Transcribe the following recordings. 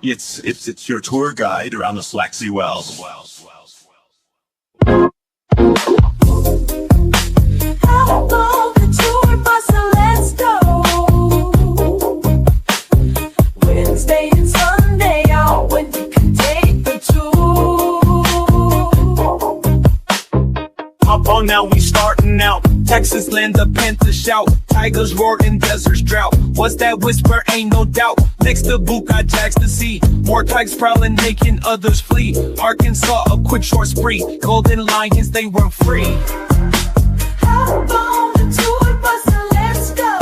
It's your tour guide around the SWAC Wells. Outlaw the tour bus, so let's go. Wednesday and Sunday out when you can take the tour. Hop on now, we starting out. Texas land, the Panthers shout. Tigers roar in deserts drought. What's that whisper? Ain't no doubt. Next to Boot got Jags to see. More tigers prowling, making others flee. Arkansas, a quick short spree. Golden Lions, they run free. Hop on the tour bus, so let's go.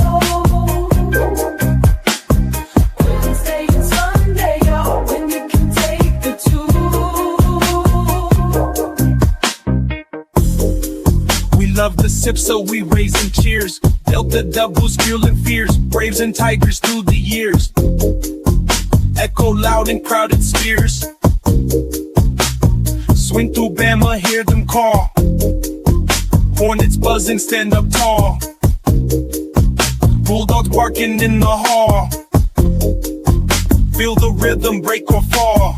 Wednesday and Sunday out when you can take the tour. We love the sip, so we raising cheers. Delta doubles fueling fears. Braves and Tigers through the years. Echo loud in crowded spheres. Swing through Bama, hear them call. Hornets buzzing, stand up tall. Bulldogs barking in the hall. Feel the rhythm break or fall.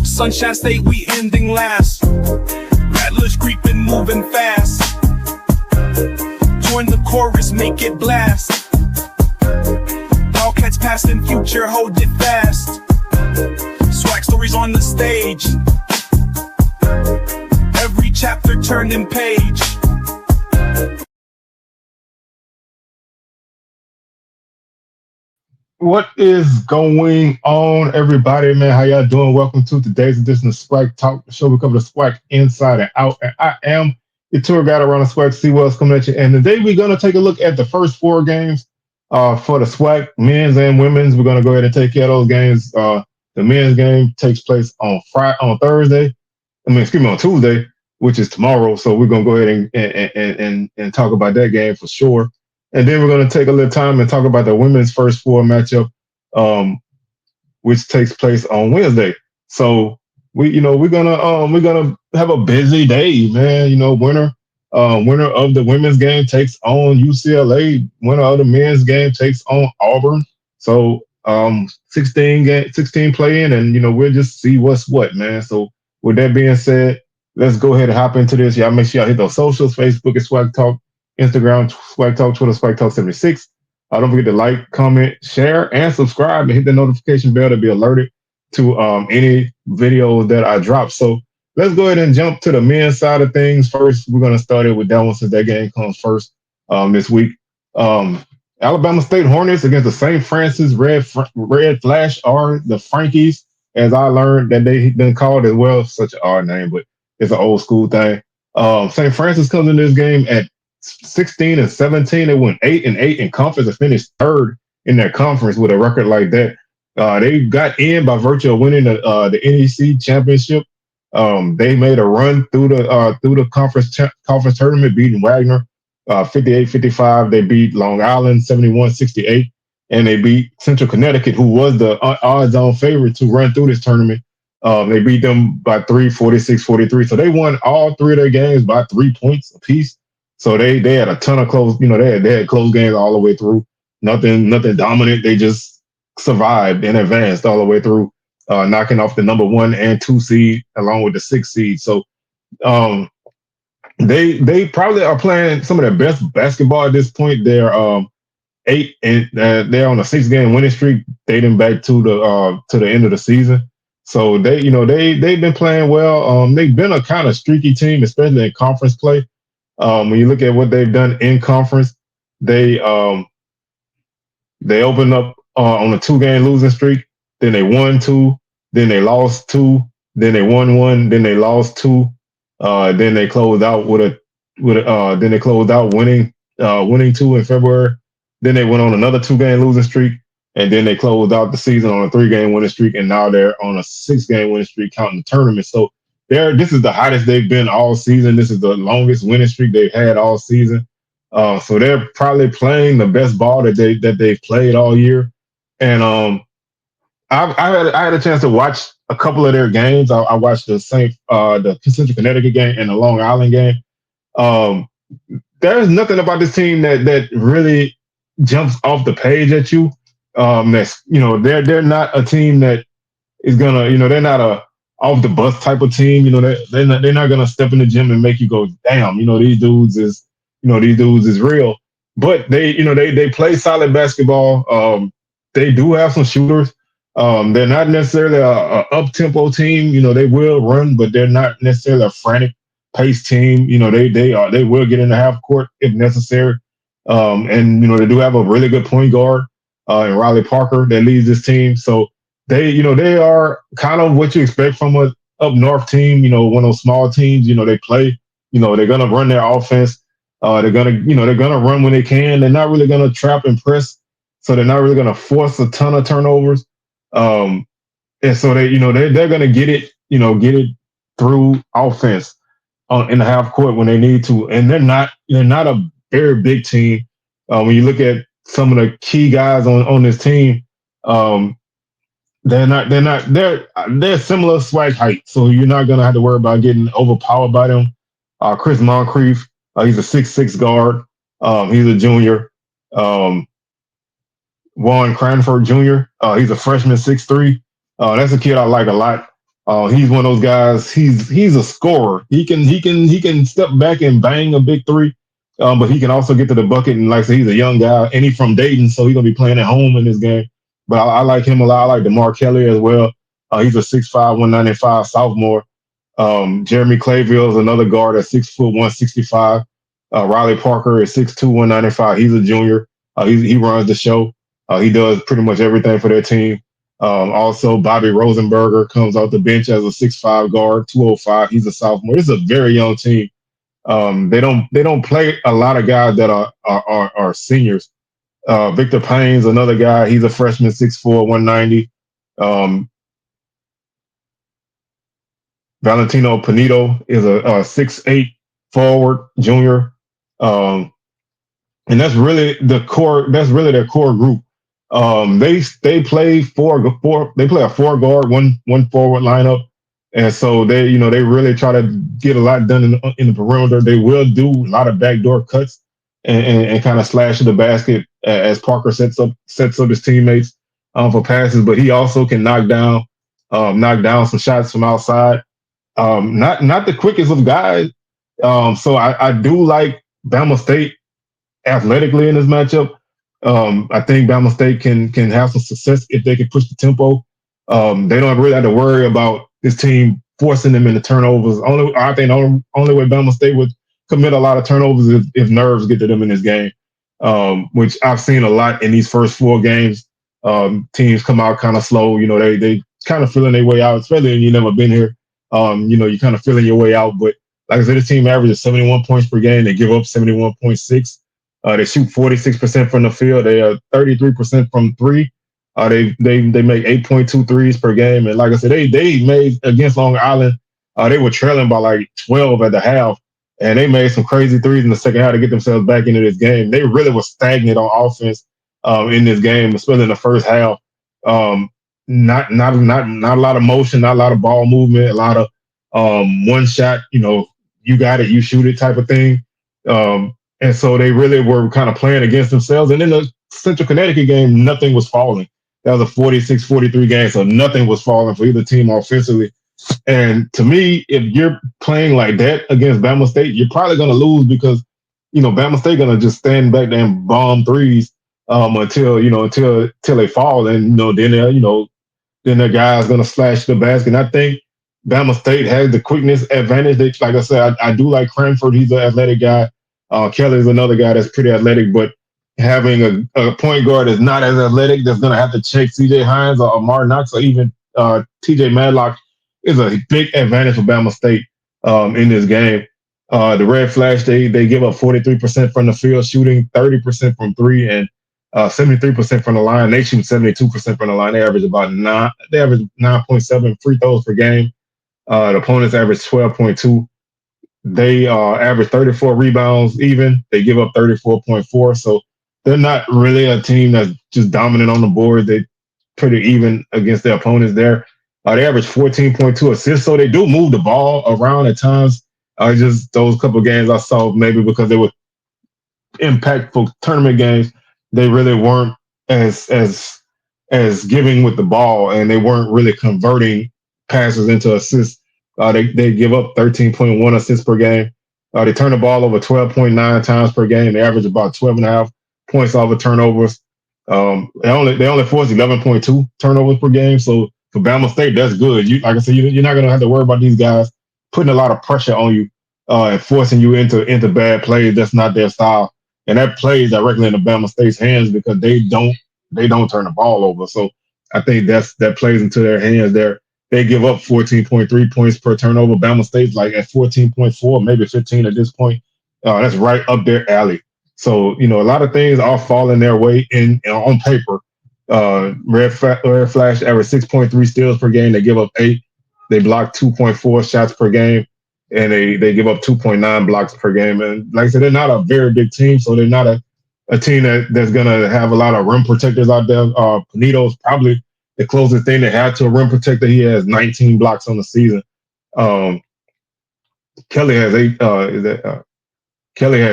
Sunshine State, we ending last. Rattlers creeping, moving fast. Join the chorus, make it blast. Cats past and future, hold it fast. SWAC stories on the stage. Every chapter turning page. What is going on, everybody, man? How y'all doing? Welcome to today's edition of SWAC Talk, the show we cover the SWAC inside and out. And I am your tour guide around the SWAC. See what's coming at you. And today we're going to take a look at the first four games for the SWAC, men's and women's. We're going to go ahead and take care of those games. The men's game takes place on Tuesday, which is tomorrow. So we're going to go ahead and talk about that game for sure. And then we're going to take a little time and talk about the women's first four matchup, which takes place on Wednesday. So we're gonna have a busy day, man. Winner of the women's game takes on UCLA. Winner of the men's game takes on Auburn. So 16 play in, and we'll just see what's what, man. So with that being said, let's go ahead and hop into this. Y'all make sure y'all hit those socials: Facebook at SWAC Talk, Instagram SWAC Talk, Twitter SWAC Talk 76. Don't forget to like, comment, share, and subscribe, and hit the notification bell to be alerted to any videos that I drop. So let's go ahead and jump to the men's side of things first. We're going to start it with that one since that game comes first this week. Alabama State Hornets against the St. Francis Red Flash, or the Frankies, as I learned that they've been called as well. Such an odd name, but it's an old school thing. St. Francis comes in this game at 16-17. They went 8-8 in conference and finished third in their conference with a record like that. They got in by virtue of winning the NEC championship. They made a run through the conference tournament, beating Wagner 58-55. They beat Long Island 71-68, and they beat Central Connecticut, who was the odds-on favorite to run through this tournament. They beat them by 46-43. So they won all three of their games by 3 points apiece. So they had a ton of close, they had close games all the way through. Nothing dominant. They just survived and advanced all the way through, knocking off the number 1 and 2 seed along with the 6 seed. So they probably are playing some of their best basketball at this point. They're 8 and they're on a 6-game winning streak dating back to the end of the season. So they've been playing well. They've been a kind of streaky team, especially in conference play. When you look at what they've done in conference, they opened up on a 2-game losing streak. Then they won 2. Then they lost 2. Then they won 1. Then they lost 2. Then they closed out winning 2 in February. Then they went on another 2-game losing streak, and then they closed out the season on a 3-game winning streak, and now they're on a 6-game winning streak counting the tournament. So this is the hottest they've been all season. This is the longest winning streak they've had all season. So they're probably playing the best ball that they've played all year. And I had a chance to watch a couple of their games. I watched the Central Connecticut game and the Long Island game. There's nothing about this team that really jumps off the page at you. That's they're not a team that is gonna they're not a off the bus type of team. They're not gonna step in the gym and make you go, damn. These dudes is real. But they play solid basketball. They do have some shooters. They're not necessarily a up tempo team. They will run, but they're not necessarily a frantic pace team. They will get in the half court if necessary. And they do have a really good point guard in Riley Parker that leads this team. So they are kind of what you expect from a up north team. One of those small teams. They play. They're gonna run their offense. They're gonna run when they can. They're not really gonna trap and press, so they're not really gonna force a ton of turnovers. Um, and so they're gonna get it through offense in the half court when they need to. And they're not a very big team. When you look at some of the key guys on this team, um, they're similar SWAC height, so you're not gonna have to worry about getting overpowered by them. Chris Moncrief, he's a 6'6" guard. He's a junior. Um, Juan Cranford Jr. He's a freshman, 6'3". That's a kid I like a lot. He's one of those guys. He's a scorer. He can step back and bang a big three, but he can also get to the bucket. And like I said, he's a young guy, and he's from Dayton, so he's gonna be playing at home in this game. But I like him a lot. I like DeMar Kelly as well. He's a 6'5", 195 sophomore. Jeremy Clayville is another guard at 6', 165. Riley Parker is 6'2", 195. He's a junior. He runs the show. He does pretty much everything for their team. Also, Bobby Rosenberger comes off the bench as a 6'5" guard, 205. He's a sophomore. This is a very young team. They don't play a lot of guys that are seniors. Victor Payne's another guy. He's a freshman, 6'4", 190. Um, Valentino Panito is a 6'8" forward, junior. Um, and that's really the core. That's really their core group. They play four. They play a four guard, one forward lineup, and so they really try to get a lot done in the perimeter. They will do a lot of backdoor cuts and kind of slash to the basket as Parker sets up his teammates for passes. But he also can knock down some shots from outside. Not the quickest of guys. So I do like Bama State athletically in this matchup. I think Bama State can have some success if they can push the tempo. They don't really have to worry about this team forcing them into turnovers. I think the only way Bama State would commit a lot of turnovers is if nerves get to them in this game, which I've seen a lot in these first four games. Teams come out kind of slow. They kind of feeling their way out, especially when you've never been here. You kind of feeling your way out. But like I said, this team averages 71 points per game. They give up 71.6. They shoot 46% from the field. They are 33% from three. They make 8.2 threes per game. And like I said, they made against Long Island. They were trailing by like 12 at the half, and they made some crazy threes in the second half to get themselves back into this game. They really were stagnant on offense in this game, especially in the first half. Not a lot of motion, not a lot of ball movement, a lot of one shot. You got it, you shoot it type of thing. And so they really were kind of playing against themselves. And in the Central Connecticut game, nothing was falling. That was a 46-43 game, so nothing was falling for either team offensively. And to me, if you're playing like that against Bama State, you're probably going to lose because, Bama State going to just stand back there and bomb threes until they fall. And, then the guy's going to slash the basket. And I think Bama State has the quickness advantage. Like I said, I do like Cranford. He's an athletic guy. Kelly is another guy that's pretty athletic, but having a point guard that's not as athletic, that's going to have to check C.J. Hines or Martin Knox or even T.J. Madlock is a big advantage for Bama State in this game. The Red Flash, they give up 43% from the field, shooting 30% from three and 73% from the line. They shoot 72% from the line. They average 9.7 free throws per game. The opponents average 12.2. They average 34 rebounds even. They give up 34.4. So they're not really a team that's just dominant on the board. They're pretty even against their opponents there. They average 14.2 assists. So they do move the ball around at times. Just those couple of games I saw, maybe because they were impactful tournament games, they really weren't as as giving with the ball, and they weren't really converting passes into assists. They give up 13.1 assists per game. They turn the ball over 12.9 times per game. They average about 12.5 points off of turnovers. They only force 11.2 turnovers per game. So for Bama State, that's good. Like I said, you're not going to have to worry about these guys putting a lot of pressure on you and forcing you into bad plays. That's not their style, and that plays directly into Bama State's hands because they don't turn the ball over. So I think that plays into their hands there. They give up 14.3 points per turnover. Bama State's like at 14.4, maybe 15 at this point. That's right up their alley. So, a lot of things are falling their way on paper. Red Flash average 6.3 steals per game. They give up 8. They block 2.4 shots per game, and they give up 2.9 blocks per game. And like I said, they're not a very big team, so they're not a team that's going to have a lot of rim protectors out there. Panito's probably the closest thing they had to a rim protector. He has 19 blocks on the season. Kelly has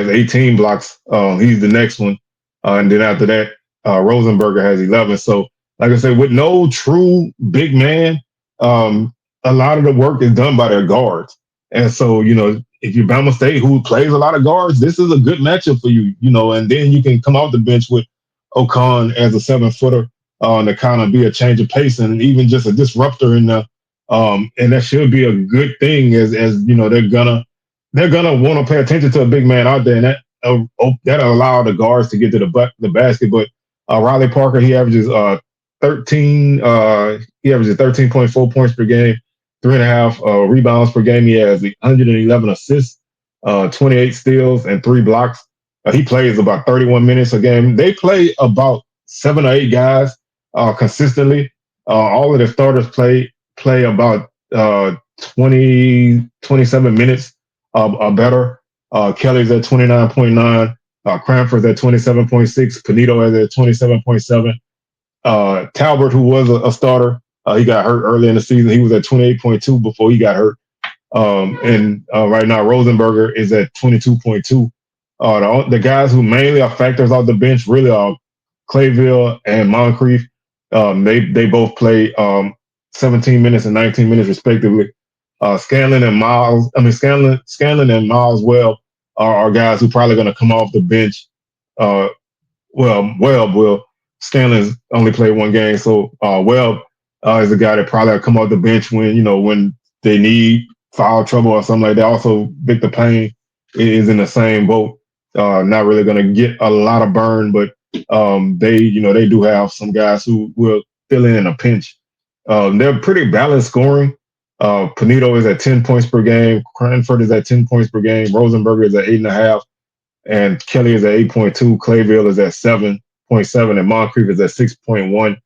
18 blocks. He's the next one. And then after that, Rosenberger has 11. So, like I said, with no true big man, a lot of the work is done by their guards. And so, if you're Bama State, who plays a lot of guards, this is a good matchup for you, and then you can come off the bench with Ocon as a 7-footer to kind of be a change of pace and even just a disruptor in the and that should be a good thing as they're gonna want to pay attention to a big man out there, and that'll allow the guards to get to the basket. But Riley Parker, he averages 13.4 points per game, 3.5 rebounds per game. He has 111 assists, 28 steals, and 3 blocks. He plays about 31 minutes a game. They play about 7 or 8 guys consistently. All of the starters play about 27 minutes or better. Kelly's at 29.9. Cranford's at 27.6. Panito is at 27.7. Talbert, who was a starter, he got hurt early in the season. He was at 28.2 before he got hurt. And right now, Rosenberger is at 22.2. The guys who mainly are factors off the bench really are Clayville and Moncrief. They both play 17 minutes and 19 minutes respectively. Scanlon and Miles Webb are guys who probably going to come off the bench. Webb will. Scanlon's only played 1 game, so Webb is a guy that probably will come off the bench when they need foul trouble or something like that. Also, Victor Payne is in the same boat. Not really going to get a lot of burn, but they do have some guys who will fill in a pinch. They're pretty balanced scoring. Panito is at 10 points per game. Cranford is at 10 points per game. Rosenberger is at 8.5. And Kelly is at 8.2. Clayville is at 7.7. And Moncrief is at 6.1.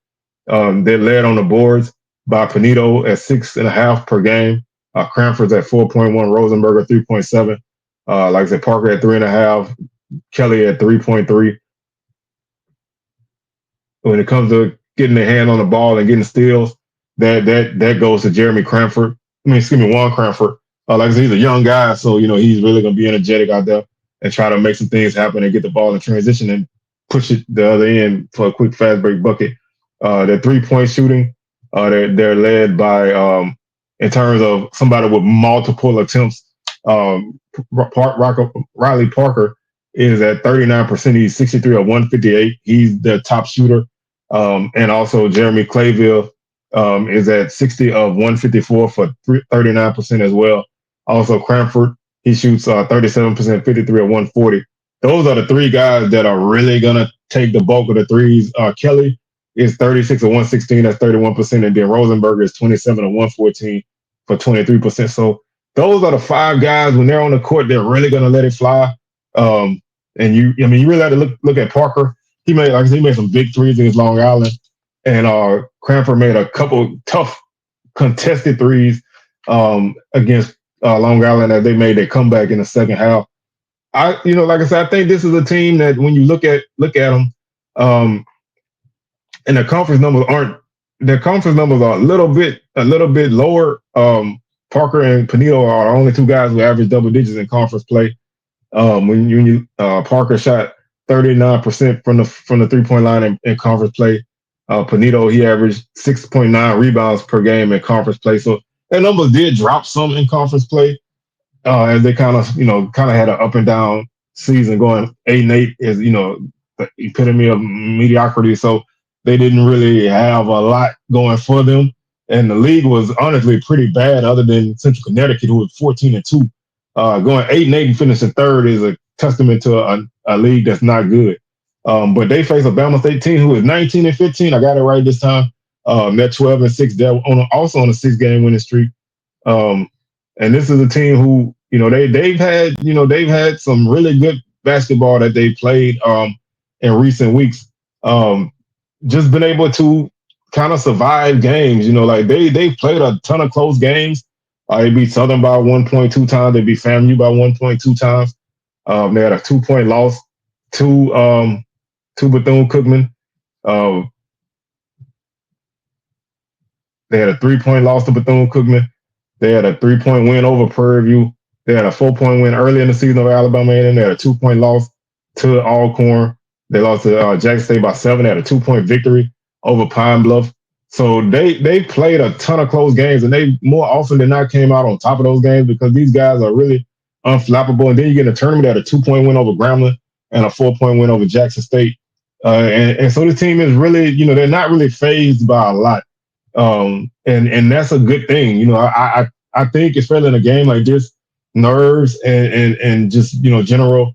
They're led on the boards by Panito at 6.5 per game. Cranford's at 4.1. Rosenberger 3.7. Like I said, Parker at 3.5. Kelly at 3.3. When it comes to getting their hand on the ball and getting steals, that goes to Juan Cranford. Like I said, he's a young guy, so he's really going to be energetic out there and try to make some things happen and get the ball in transition and push it the other end for a quick fast break bucket. Their 3-point shooting, they're led by in terms of somebody with multiple attempts. Riley Parker is at 39%. He's 63 of 158. He's the top shooter. And also Jeremy Clayville is at 60 of 154 for 39% as well. Also Cranford, he shoots 37%, 53 of 140. Those are the 3 guys that are really going to take the bulk of the threes. Kelly is 36 of 116, that's 31%. And then Rosenberger is 27 of 114 for 23%. So those are the 5 guys when they're on the court, they're really going to let it fly. And you really have to look at Parker. He made some big threes against Long Island, and Cranford made a couple tough contested threes against Long Island as they made their comeback in the second half. Like I said, I think this is a team that when you look at them, and their conference numbers are a little bit lower. Parker and Panito are the only 2 guys who average double digits in conference play. Parker shot 39% from the 3-point line in conference play. Panito, he averaged 6.9 rebounds per game in conference play. So that number did drop some in conference play, as they kind of had an up and down season. Going 8-8 is the epitome of mediocrity. So they didn't really have a lot going for them, and the league was honestly pretty bad. Other than Central Connecticut, who was 14-2, going 8-8 and finishing third is a testament to a league that's not good. But they face a Bama State team who is 19-15. I got it right this time. They're 12-6. They're also on a 6-game winning streak. Um, and this is a team who, they've had some really good basketball that they played in recent weeks. Just been able to kind of survive games. Like they've played a ton of close games. They beat Southern by 1.2 times. They beat FAMU by 1.2 times. They had a 2-point loss to Bethune-Cookman. They had a 3-point loss to Bethune-Cookman. They had a 3-point win over Prairie View. They had a 4-point win early in the season over Alabama A&M. They had a 2-point loss to Alcorn. They lost to Jackson State by 7. They had a 2-point victory over Pine Bluff. So they played a ton of close games, and they more often than not came out on top of those games because these guys are really unflappable. And then you get in a tournament at a 2-point win over Grambling and a 4-point win over Jackson State. And so the team is really, they're not really phased by a lot. And that's a good thing. I think especially in a game like this, nerves and just general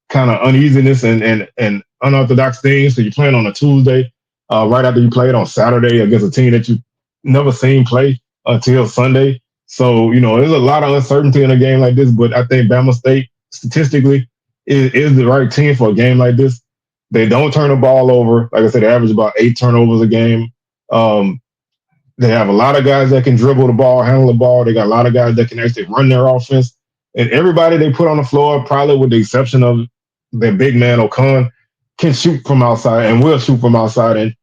kind of uneasiness and unorthodox things. So you're playing on a Tuesday, right after you played on Saturday against a team that you never seen play until Sunday. So there's a lot of uncertainty in a game like this. But I think Bama State statistically is the right team for a game like this. They don't turn the ball over. Like I said, they average about 8 turnovers a game. They have a lot of guys that can dribble the ball, handle the ball. They got a lot of guys that can actually run their offense. And everybody they put on the floor, probably with the exception of their big man, Ocon, can shoot from outside and will shoot from outside. And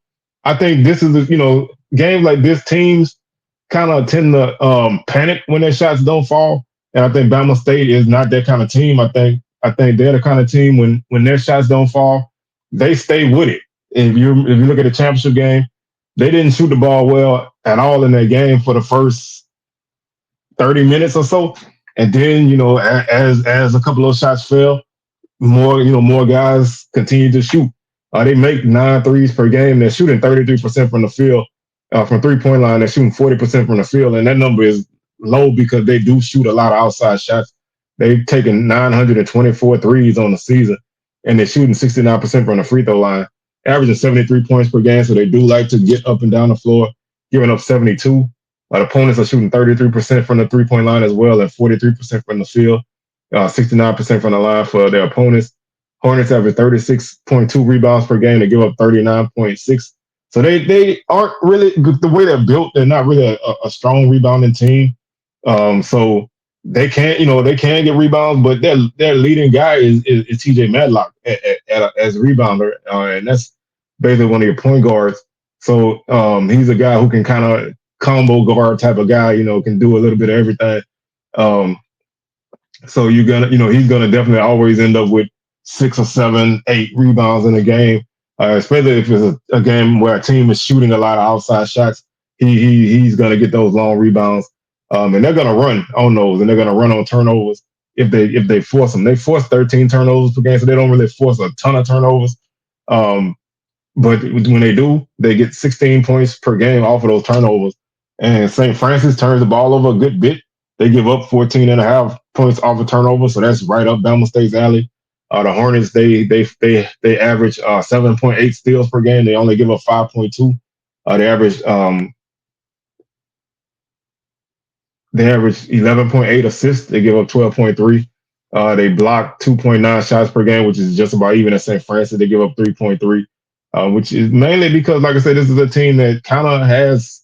I think this is, games like this, teams kind of tend to panic when their shots don't fall. And I think Bama State is not that kind of team. I think they're the kind of team when their shots don't fall, they stay with it. If you look at the championship game, they didn't shoot the ball well at all in that game for the first 30 minutes or so. And then, as a couple of shots fell, more guys continue to shoot. They make 9 threes per game. They're shooting 33% from the field, from 3-point line. They're shooting 40% from the field. And that number is low because they do shoot a lot of outside shots. They've taken 924 threes on the season, and they're shooting 69% from the free throw line, averaging 73 points per game. So they do like to get up and down the floor, giving up 72. Opponents are shooting 33% from the 3-point line as well, and 43% from the field, 69% from the line for their opponents. Hornets average 36.2 rebounds per game. They give up 39.6. So they aren't really, the way they're built, they're not really a strong rebounding team. So they can't get rebounds, but their leading guy is TJ Madlock as a rebounder, and that's basically one of your point guards. So he's a guy who can kind of combo guard type of guy, can do a little bit of everything. So he's gonna definitely always end up with 6 or 7, 8 rebounds in a game, especially if it's a game where a team is shooting a lot of outside shots. He's gonna get those long rebounds. And they're going to run on those, and they're going to run on turnovers if they force them. They force 13 turnovers per game, so they don't really force a ton of turnovers. But when they do, they get 16 points per game off of those turnovers. And St. Francis turns the ball over a good bit. They give up 14.5 points off of turnovers, so that's right up Bama State's alley. The Hornets, they average 7.8 steals per game. They only give up 5.2. They average 11.8 assists. They give up 12.3. They block 2.9 shots per game, which is just about even at St. Francis. They give up 3.3, which is mainly because, like I said, this is a team that kind of has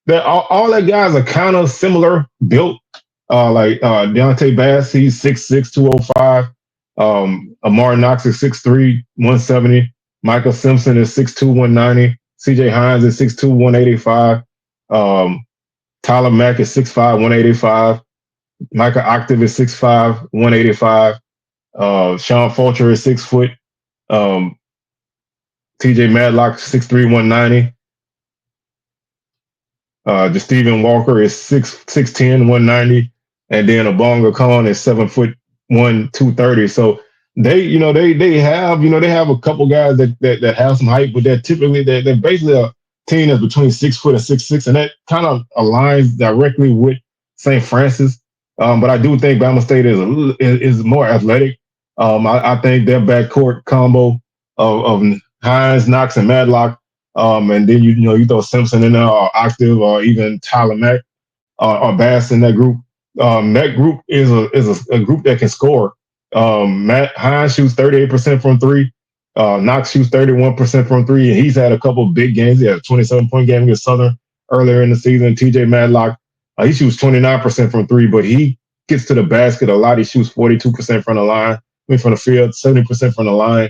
that all their guys are kind of similar built. Like Deontay Bass, he's 6'6", 205. Amar Knox is 6'3", 170. Michael Simpson is 6'2", 190. CJ Hines is 6'2", 185. Tyler Mack is 6'5", 185. Micah Octave is 6'5", 185. Sean Fulcher is 6 foot. TJ Madlock 6'3", 190. Just Stephen Walker is 6'10", 190, and then Abonga Khan is 7'1", 230. So they have a couple guys that have some height, but they're basically a team that's between 6 foot and 6'6", and that kind of aligns directly with St. Francis. But I do think Bama State is more athletic. I think their backcourt combo of Hines, Knox, and Madlock. And then you throw Simpson in there, or Octave, or even Tyler Mack, or Bass in that group. That group is a group that can score. Matt Hines shoots 38% from three. Knox shoots 31% from three, and he's had a couple of big games. He had a 27-point game against Southern earlier in the season. TJ Madlock, he shoots 29% from three, but he gets to the basket a lot. He shoots 42% from the line, from the field, 70% from the line.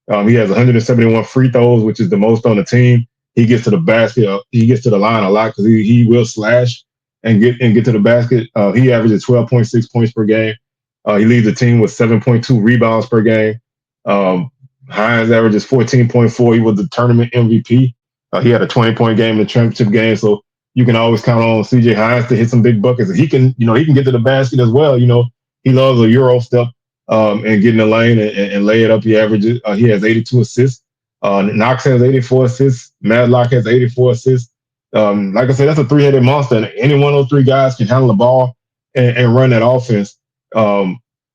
He has 171 free throws, which is the most on the team. He gets to the basket. He gets to the line a lot because he will slash and get to the basket. He averages 12.6 points per game. He leads the team with 7.2 rebounds per game. Hines averages 14.4. He was the tournament MVP. He had a 20-point game in the championship game. So you can always count on CJ Hines to hit some big buckets. He can get to the basket as well. He loves a Euro step. And get in the lane and lay it up. He has 82 assists. Knox has 84 assists. Madlock has 84 assists. Like I said, that's a three-headed monster, and any one of those three guys can handle the ball and run that offense.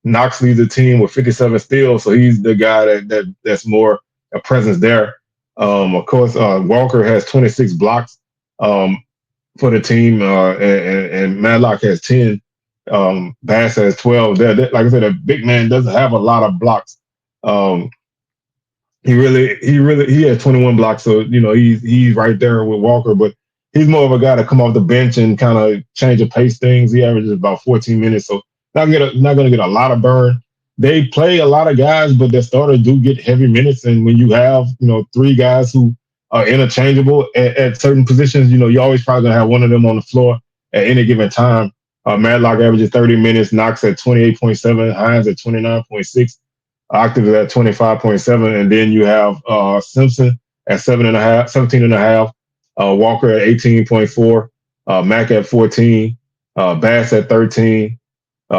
Knox leads the team with 57 steals, so he's the guy that's more a presence there. Of course, Walker has 26 blocks for the team, and Madlock has 10. Bass has 12. Like I said, a big man doesn't have a lot of blocks. He has 21 blocks, so he's right there with Walker, but he's more of a guy to come off the bench and kind of change and pace things. He averages about 14 minutes, so not going to get a lot of burn. They play a lot of guys, but their starters do get heavy minutes, and when you have three guys who are interchangeable at certain positions, you're always probably going to have one of them on the floor at any given time. Madlock averages 30 minutes, Knox at 28.7, Hines at 29.6, Octave at 25.7, and then you have Simpson at 17.5, Walker at 18.4, Mack at 14, Bass at 13,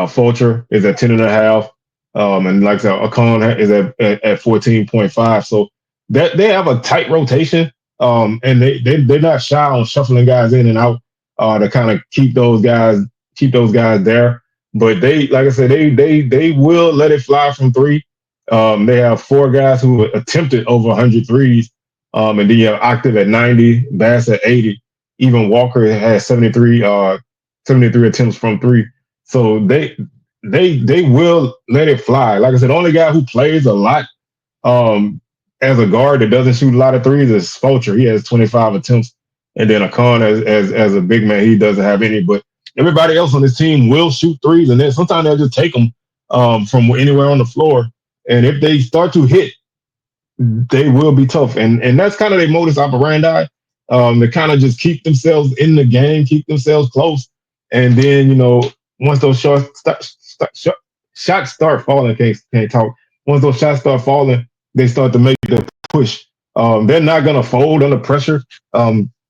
Fulcher is at 10.5, and like I said, Akon is at 14.5. So that they have a tight rotation, and they're not shy on shuffling guys in and out to kind of keep those guys there. But they, like I said, they will let it fly from three. They have four guys who attempted over 100 threes. And then you have Octave at 90, Bass at 80. Even Walker has 73 attempts from three. So they will let it fly. Like I said, the only guy who plays a lot as a guard that doesn't shoot a lot of threes is Fulcher. He has 25 attempts. And then Akon as a big man, he doesn't have any. But everybody else on this team will shoot threes, and then sometimes they'll just take them from anywhere on the floor. And if they start to hit, they will be tough. And that's kind of their modus operandi. They kind of just keep themselves in the game, keep themselves close. And then, once those shots start falling, can't talk. Once those shots start falling, they start to make the push. They're not going to fold under pressure.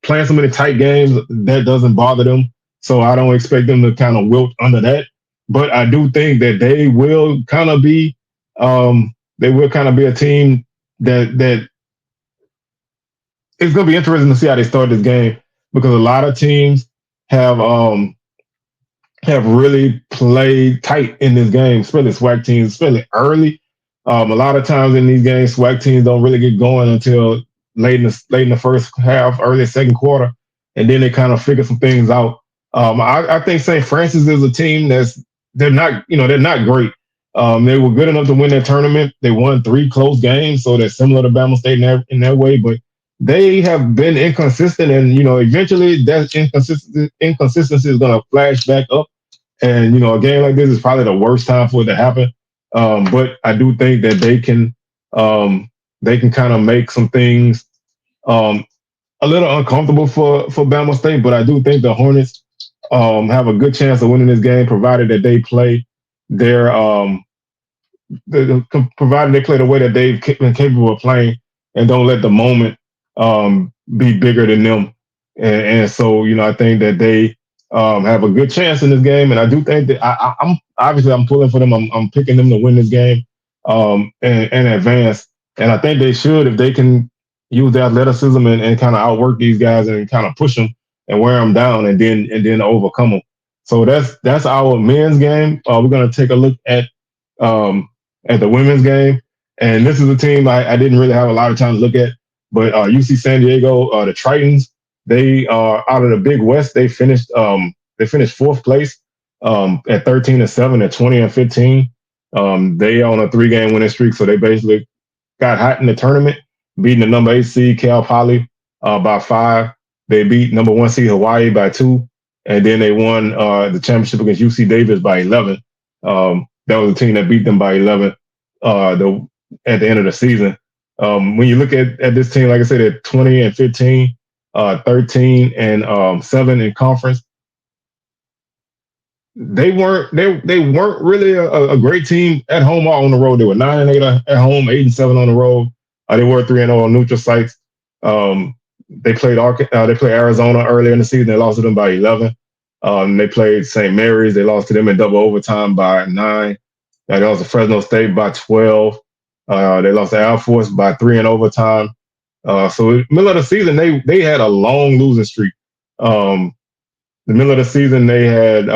Playing so many tight games, that doesn't bother them. So I don't expect them to kind of wilt under that. But I do think that they will kind of be a team that it's going to be interesting to see how they start this game, because a lot of teams have really played tight in this game, especially SWAC teams, especially early. A lot of times in these games, SWAC teams don't really get going until late in the first half, early second quarter, and then they kind of figure some things out. I think St. Francis is a team they're not great. They were good enough to win that tournament. They won 3 close games, so they're similar to Bama State in that way. But they have been inconsistent, and eventually that inconsistency is going to flash back up. And a game like this is probably the worst time for it to happen. But I do think that they can kind of make some things a little uncomfortable for Bama State. But I do think the Hornets have a good chance of winning this game, provided that they play provided they play the way that they've been capable of playing and don't let the moment be bigger than them. And so, I think that they have a good chance in this game. And I do think that I'm obviously I'm pulling for them. I'm picking them to win this game and advance. And I think they should if they can use their athleticism and kind of outwork these guys and kind of push them and wear them down and then overcome them. So that's our men's game. We're gonna take a look um, at the women's game, and this is a team I didn't really have a lot of time to look at, but UC San Diego, the Tritons, they are out of the Big West. They finished fourth place at 13-7 at 20-15. They on a 3-game winning streak, so they basically got hot in the tournament, beating the number 8 seed Cal Poly by 5. They beat number 1 seed Hawaii by 2, and then they won the championship against UC Davis by 11. That was a team that beat them by 11 at the end of the season. When you look at this team, like I said, at 20-15, 13-7 in conference, they weren't really a great team at home or on the road. They were 9-8 at home, 8-7 on the road. They were 3-0 on neutral sites. They played Arizona earlier in the season. They lost to them by 11. They played St. Mary's. They lost to them in double overtime by 9. They lost to Fresno State by 12. They lost to Air Force by 3 in overtime. So middle of the season, they had a long losing streak. The middle of the season, they had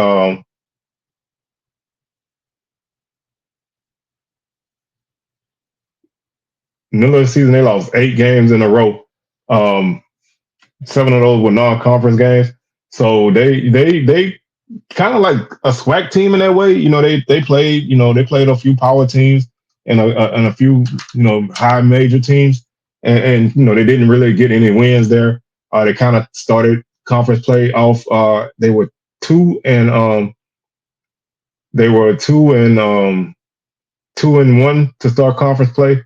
they lost 8 games in a row. 7 of those were non-conference games. So they kind of like a SWAC team in that way. They played a few power teams and a few high major teams, and they didn't really get any wins there. They kind of started conference play off. They were 2 and 2-1 to start conference play.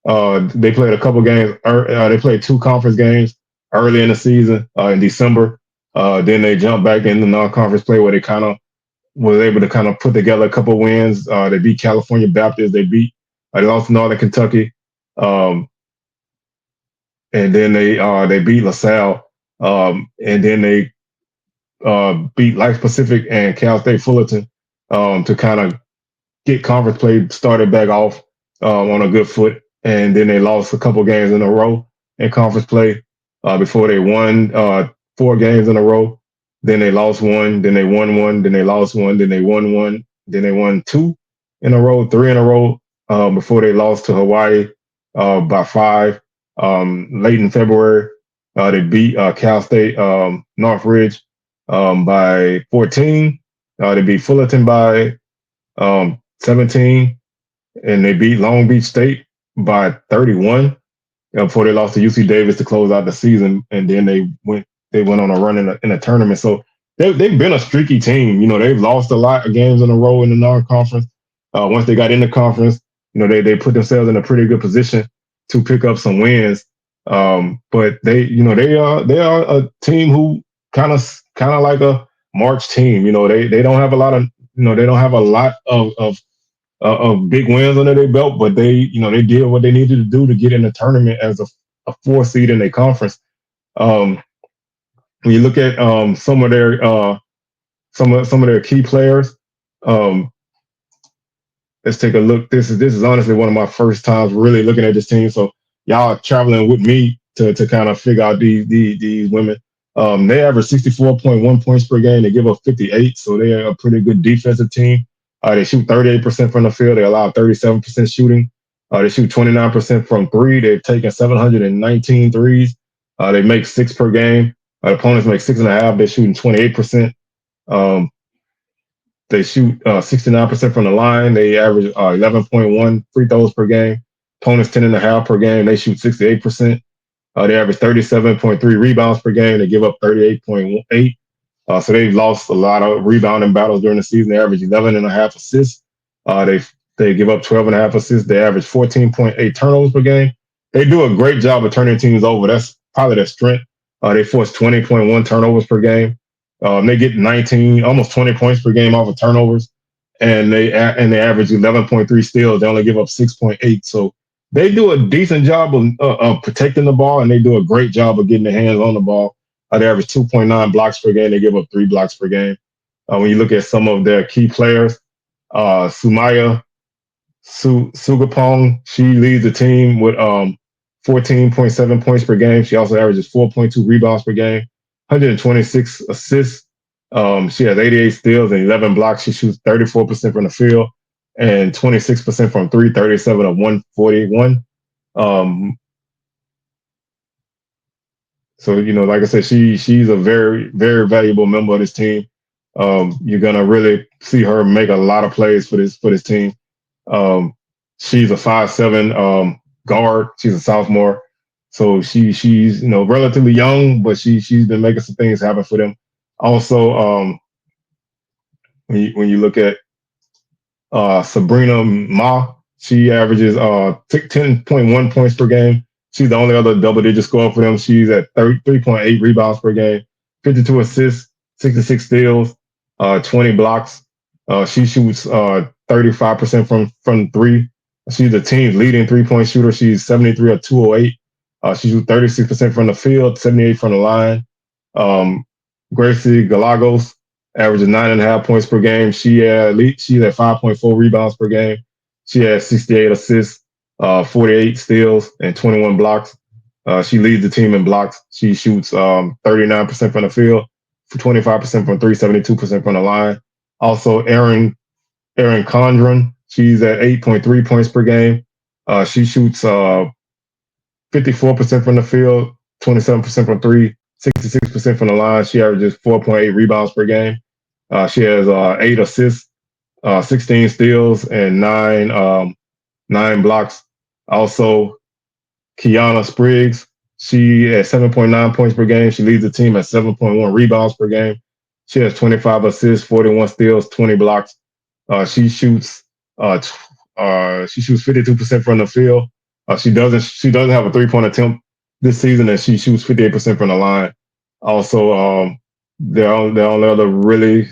They played a couple games. They played 2 conference games early in the season in December. Then they jumped back into non-conference play where they kind of was able to kind of put together a couple wins. They beat California Baptist. They lost to Northern Kentucky, and then they beat LaSalle, and then they beat Life Pacific and Cal State Fullerton to kind of get conference play started back off on a good foot. And then they lost a couple games in a row in conference play before they won 4 games in a row. Then they lost 1, then they won 1, then they lost 1, then they won 1, then they won 2 in a row, 3 in a row before they lost to Hawaii by 5. Late in February, they beat Cal State Northridge by 14. They beat Fullerton by 17, and they beat Long Beach State by 31 before they lost to UC Davis to close out the season, and then they went on a run in a tournament. So they've been a streaky team. They've lost a lot of games in a row in the non-conference. Once they got in the conference, they put themselves in a pretty good position to pick up some wins. But they are a team who kind of like a March team. They don't have a lot of big wins under their belt, but they did what they needed to do to get in the tournament as a 4 seed in their conference. When you look at some of their key players, let's take a look. This is honestly one of my first times really looking at this team. So y'all are traveling with me to kind of figure out these women. They average 64.1 points per game. They give up 58, so they are a pretty good defensive team. They shoot 38% from the field. They allow 37% shooting. They shoot 29% from 3. They've taken 719 threes. They make 6 per game. Opponents make 6.5. They're shooting 28%. They shoot 69% from the line. They average 11.1 free throws per game. Opponents 10.5 per game. They shoot 68%. They average 37.3 rebounds per game. They give up 38.8. So they've lost a lot of rebounding battles during the season. They average 11.5 assists. They give up 12.5 assists. They average 14.8 turnovers per game. They do a great job of turning teams over. That's probably their strength. They force 20.1 turnovers per game. They get 19, almost 20 points per game off of turnovers, and they average 11.3 steals. They only give up 6.8. So they do a decent job of protecting the ball, and they do a great job of getting their hands on the ball. They average 2.9 blocks per game. They give up 3 blocks per game. When you look at some of their key players, Sumaya Sugapong, she leads the team with 14.7 points per game. She also averages 4.2 rebounds per game, 126 assists. She has 88 steals and 11 blocks. She shoots 34% from the field and 26% from three, 37 of 141. Um, so like I said, she's a very, very valuable member of this team. You're gonna really see her make a lot of plays for this team. Um, she's a 5'7" guard. She's a sophomore, so she's relatively young, but she's been making some things happen for them. Also, when you look at Sabrina Ma, she averages 10.1 points per game. She's the only other double-digit scorer for them. She's at 33.8 rebounds per game, 52 assists, 66 steals, 20 blocks. She shoots 35% from three. She's the team's leading three-point shooter. She's 73 of 208. She shoots 36% from the field, 78 from the line. Gracie Galagos averages 9.5 points per game. She's at 5.4 rebounds per game. She has 68 assists, 48 steals, and 21 blocks. She leads the team in blocks. She shoots 39% from the field, 25% from three, 72% from the line. Also, Erin Condren, she's at 8.3 points per game. She shoots 54% from the field, 27% from three, 66% from the line. She averages 4.8 rebounds per game. She has 8 assists, 16 steals, and nine blocks. Also, Kiana Spriggs, she at 7.9 points per game. She leads the team at 7.1 rebounds per game. She has 25 assists, 41 steals, 20 blocks. She shoots 52% from the field. She doesn't have a 3-point attempt this season, and she shoots 58% from the line. Also, the only other really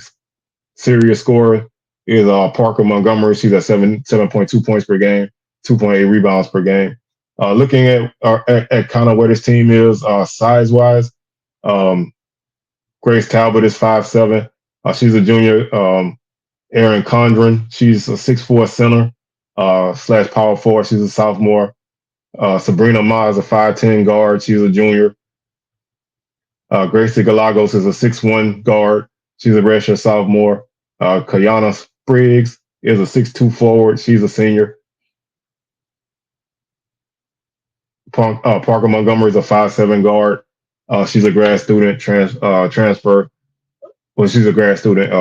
serious scorer is Parker Montgomery. She's at 7.2 points per game, 2.8 rebounds per game. Looking at kind of where this team is size wise, Grace Talbot is 5'7". She's a junior. Erin Condren, she's a 6'4" center / power forward. She's a sophomore. Sabrina Ma is a 5'10" guard. She's a junior. Gracie Galagos is a 6'1" guard. She's a redshirt sophomore. Kayana Spriggs is a 6'2" forward. She's a senior. Parker Montgomery is a 5'7" guard. She's a grad student transfer. Well, she's a grad student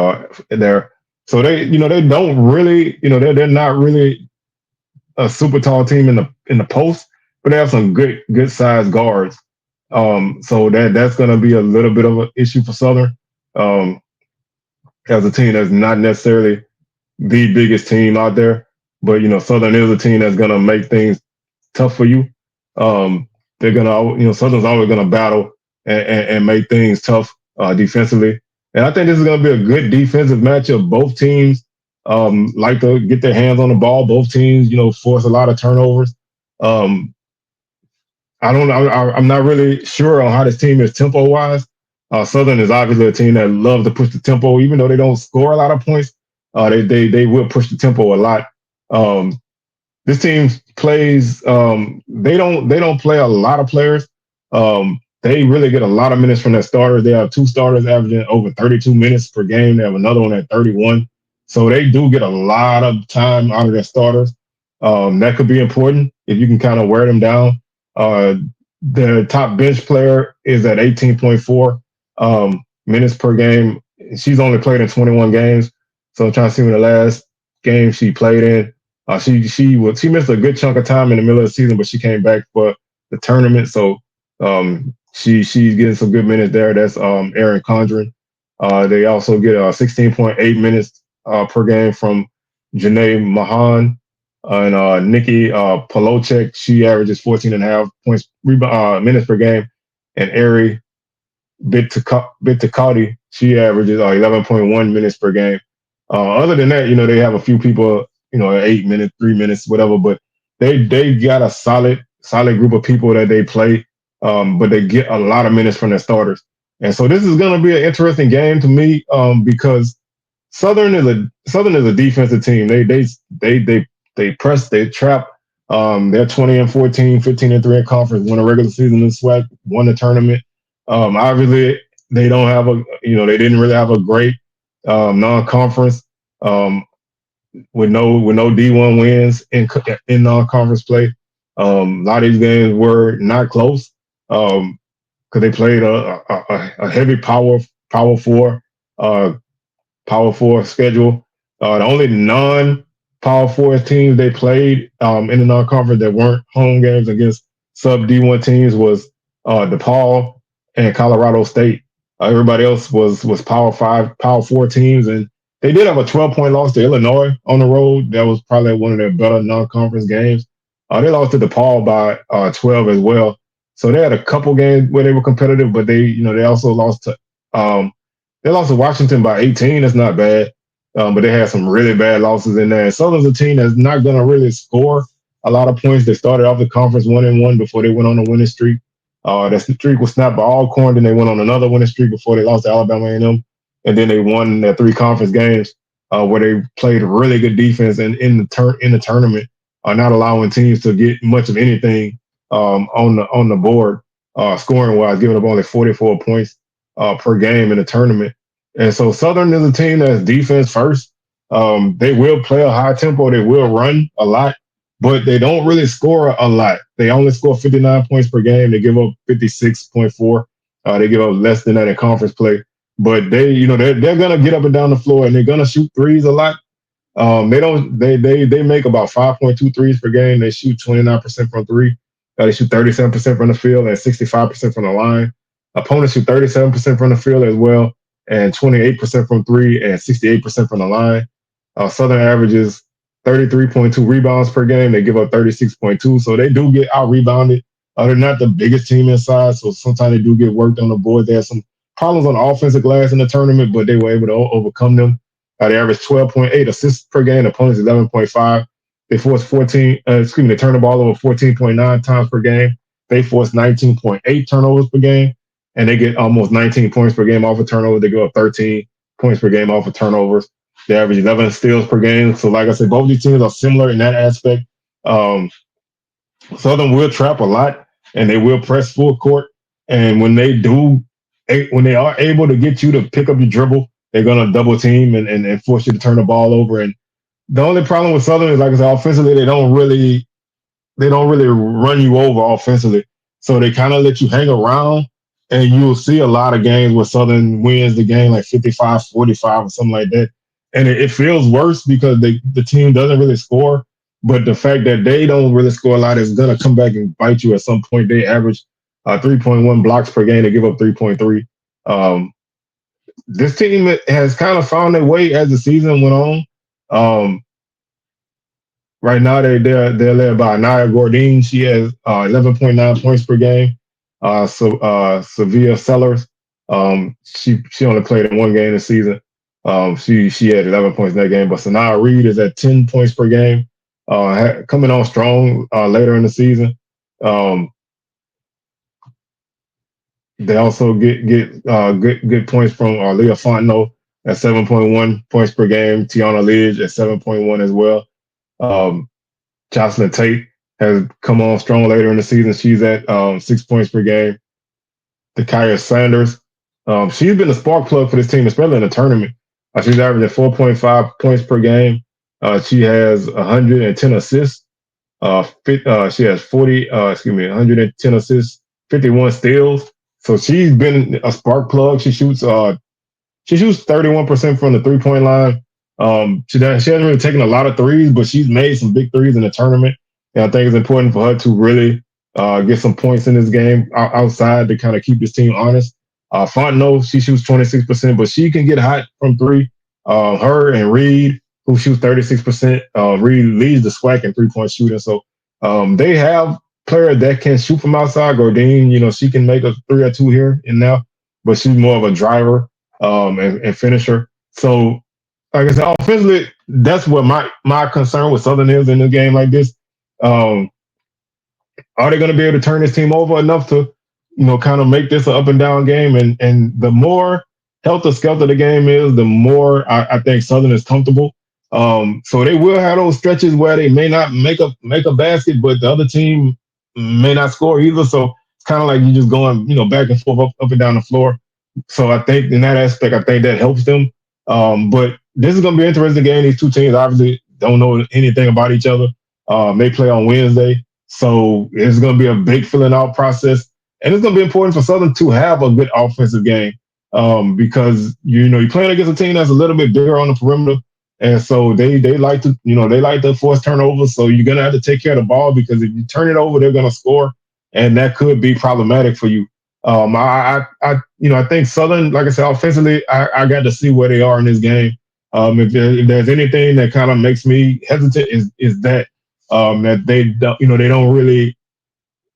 there. So they don't really, they're not really a super tall team in the post, but they have some good sized guards. So that's going to be a little bit of an issue for Southern, as a team that's not necessarily the biggest team out there, but Southern is a team that's going to make things tough for you. They're gonna, Southern's always going to battle and make things tough defensively. And I think this is going to be a good defensive matchup. Both teams like to get their hands on the ball. Both teams, force a lot of turnovers. I'm not really sure on how this team is tempo wise. Southern is obviously a team that loves to push the tempo, even though they don't score a lot of points. They will push the tempo a lot. This team plays. They don't play a lot of players. They really get a lot of minutes from their starters. They have 2 starters averaging over 32 minutes per game. They have another one at 31. So they do get a lot of time out of their starters. That could be important if you can kind of wear them down. Their top bench player is at 18.4 minutes per game. She's only played in 21 games. So I'm trying to see when the last game she played in. She missed a good chunk of time in the middle of the season, but she came back for the tournament. So she's getting some good minutes there. That's Erin Condren. They also get 16.8 minutes per game from Janae Mahan and Nikki Polocek. She averages 14.5 points minutes per game, and Ari Bitakati, she averages 11.1 minutes per game. Other than that, they have a few people, at 8 minutes, 3 minutes, whatever. But they got a solid group of people that they play, but they get a lot of minutes from their starters. And so this is going to be an interesting game to me, because Southern is a defensive team. They press, they trap. They're 20-14, 15-3 in conference, won a regular season in SWAC, won the tournament. Obviously, they don't have they didn't really have a great non-conference, with no D1 wins in non-conference play. A lot of these games were not close, because they played a heavy uh, power four schedule. The only non-power four teams they played, in the non-conference that weren't home games against sub D1 teams was DePaul and Colorado State. Everybody else was power five, power four teams, and they did have a 12-point loss to Illinois on the road. That was probably one of their better non-conference games. They lost to DePaul by 12 as well. So they had a couple games where they were competitive, but they also lost to Washington by 18. That's not bad. But they had some really bad losses in there. And Southern's a team that's not going to really score a lot of points. They started off the conference 1-1 before they went on a winning streak. That streak was snapped by Alcorn. Then they went on another winning streak before they lost to Alabama A&M. And then they won their 3 conference games, where they played really good defense and in the tournament, not allowing teams to get much of anything, on the board, scoring wise, giving up only 44 points per game in the tournament. And so Southern is a team that's defense first. They will play a high tempo. They will run a lot, but they don't really score a lot. They only score 59 points per game. They give up 56.4. They give up less than that in conference play. But they're gonna get up and down the floor, and they're gonna shoot threes a lot. They make about 5.2 threes per game. They shoot 29% from three. They shoot 37% from the field and 65% from the line. Opponents shoot 37% from the field as well, and 28% from three and 68% from the line. Southern averages 33.2 rebounds per game. They give up 36.2, so they do get out rebounded. They're not the biggest team inside, so sometimes they do get worked on the board. They have some problems on the offensive glass in the tournament, but they were able to overcome them. They average 12.8 assists per game. Opponents 11.5. They force they turn the ball over 14.9 times per game. They force 19.8 turnovers per game, and they get almost 19 points per game off of turnovers. They go up 13 points per game off of turnovers. They average 11 steals per game. So, like I said, both these teams are similar in that aspect. Southern will trap a lot, and they will press full court. And when they are able to get you to pick up your dribble, they're going to double team and force you to turn the ball over. And the only problem with Southern is, like I said, offensively, they don't really run you over offensively. So they kind of let you hang around, and you'll see a lot of games where Southern wins the game like 55-45 or something like that. And it feels worse because the team doesn't really score. But the fact that they don't really score a lot is going to come back and bite you at some point. They average 3.1 blocks per game. They give up 3.3. This team has kind of found their way as the season went on. Right now, they're led by Anaya Gordine. She has 11.9 points per game. Sevilla Sellers, she only played in one game this season. She had 11 points in that game. But Sanaa Reed is at 10 points per game, coming on strong later in the season. They also get good points from Leah Fontenot at 7.1 points per game. Tiana Lidge at 7.1 as well. Jocelyn Tate has come on strong later in the season. She's at 6 points per game. Takaya Sanders, she's been a spark plug for this team, especially in the tournament. She's averaging 4.5 points per game. She has 110 assists. She has 110 assists, 51 steals. So she's been a spark plug. She shoots 31% from the 3-point line. She hasn't really taken a lot of threes, but she's made some big threes in the tournament. And I think it's important for her to really get some points in this game outside to kind of keep this team honest. Fontenot, she shoots 26%, but she can get hot from three. Her and Reed, who shoots 36%. Reed leads the SWAC in 3-point shooting. So they have players that can shoot from outside. Gordine, she can make a 3 or 2 here and now, but she's more of a driver and finisher. So, like I said, offensively, that's what my concern with Southern is in a game like this. Um, are they going to be able to turn this team over enough to, kind of make this an up and down game? And the more helter skelter the game is, the more I think Southern is comfortable. So they will have those stretches where they may not make a basket, but the other team may not score either. So it's kind of like you just going, back and forth up and down the floor. So I think in that aspect, I think that helps them. But this is going to be an interesting game. These two teams obviously don't know anything about each other. They play on Wednesday. So it's going to be a big filling out process. And it's going to be important for Southern to have a good offensive game because, you're playing against a team that's a little bit bigger on the perimeter. And so they like to force turnovers. So you're going to have to take care of the ball because if you turn it over, they're going to score. And that could be problematic for you. I think Southern, like I said, offensively, I got to see where they are in this game. If there's anything that kind of makes me hesitant is that that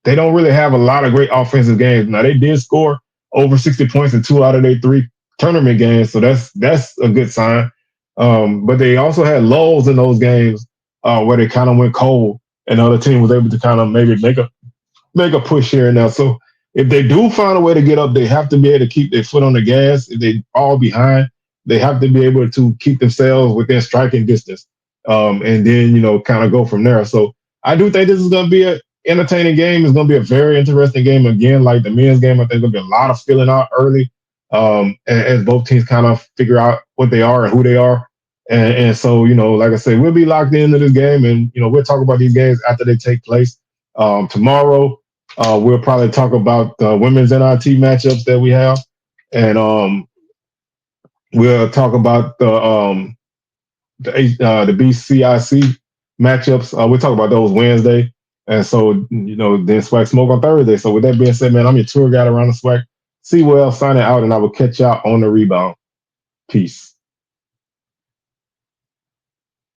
they don't really have a lot of great offensive games. Now they did score over 60 points in 2 out of their 3 tournament games, so that's a good sign. But they also had lulls in those games where they kind of went cold, and the other team was able to kind of maybe make a push here and there. So if they do find a way to get up, they have to be able to keep their foot on the gas. If they fall behind, they have to be able to keep themselves within striking distance, and then kind of go from there. So I do think this is going to be an entertaining game. It's going to be a very interesting game again, like the men's game. I think there'll be a lot of filling out early, as both teams kind of figure out what they are and who they are. And so like I said, we'll be locked into this game, and we'll talk about these games after they take place. Tomorrow, we'll probably talk about the women's NIT matchups that we have, and we'll talk about the BCIC matchups. We'll talk about those Wednesday, and so then SWAC Smoke on Thursday. So with that being said, man, I'm your tour guide around the SWAC. See signing out, and I will catch y'all on the rebound. Peace.